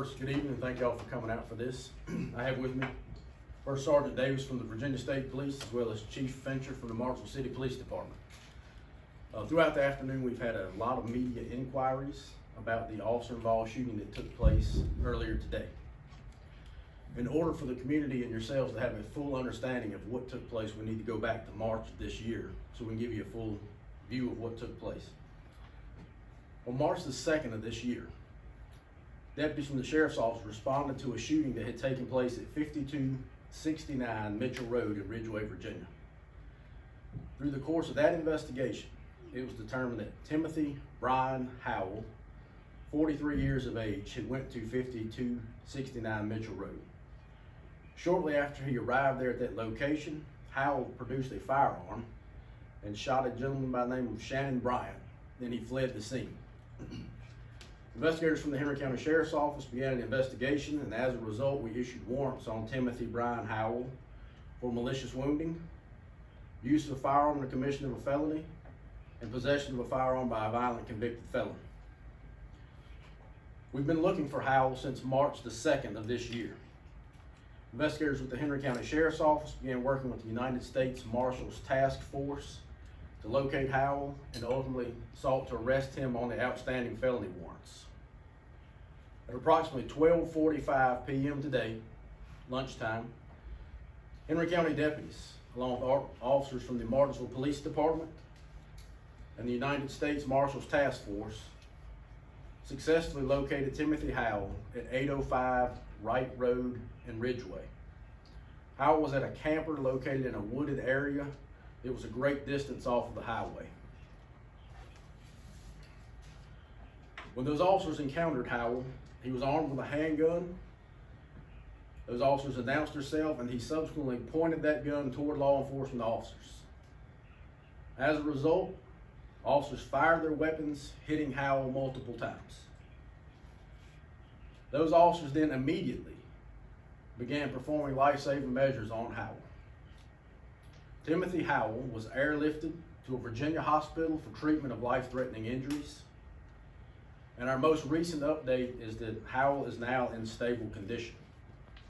First, good evening, and thank y'all for coming out for this. I have with me First Sergeant Davis from the Virginia State Police, as well as Chief Fincher from the Marshall City Police Department. Throughout the afternoon, we've had a lot of media inquiries about the officer-involved shooting that took place earlier today. In order for the community and yourselves to have a full understanding of what took place, we need to go back to March of this year so we can give you a full view of what took place. On March the 2nd of this year, deputies from the Sheriff's Office responded to a shooting that had taken place at 5269 Mitchell Road in Ridgeway, Virginia. Through the course of that investigation, it was determined that Timothy Brian Howell, 43 years of age, had went to 5269 Mitchell Road. Shortly after he arrived there at that location, Howell produced a firearm and shot a gentleman by the name of Shannon Bryant. Then he fled the scene. Investigators from the Henry County Sheriff's Office began an investigation, and as a result, we issued warrants on Timothy Brian Howell for malicious wounding, use of a firearm in the commission of a felony, and possession of a firearm by a violent convicted felon. We've been looking for Howell since March the 2nd of this year. Investigators with the Henry County Sheriff's Office began working with the United States Marshals Task Force to locate Howell and ultimately sought to arrest him on the outstanding felony warrants. At approximately 12:45 p.m. today, lunchtime, Henry County deputies, along with officers from the Martinsville Police Department and the United States Marshals Task Force, successfully located Timothy Howell at 805 Wright Road in Ridgeway. Howell was at a camper located in a wooded area. It was a great distance off of the highway. When those officers encountered Howell, he was armed with a handgun. Those officers announced themselves, and he subsequently pointed that gun toward law enforcement officers. As a result, officers fired their weapons, hitting Howell multiple times. Those officers then immediately began performing life-saving measures on Howell. Timothy Howell was airlifted to a Virginia hospital for treatment of life-threatening injuries. And our most recent update is that Howell is now in stable condition.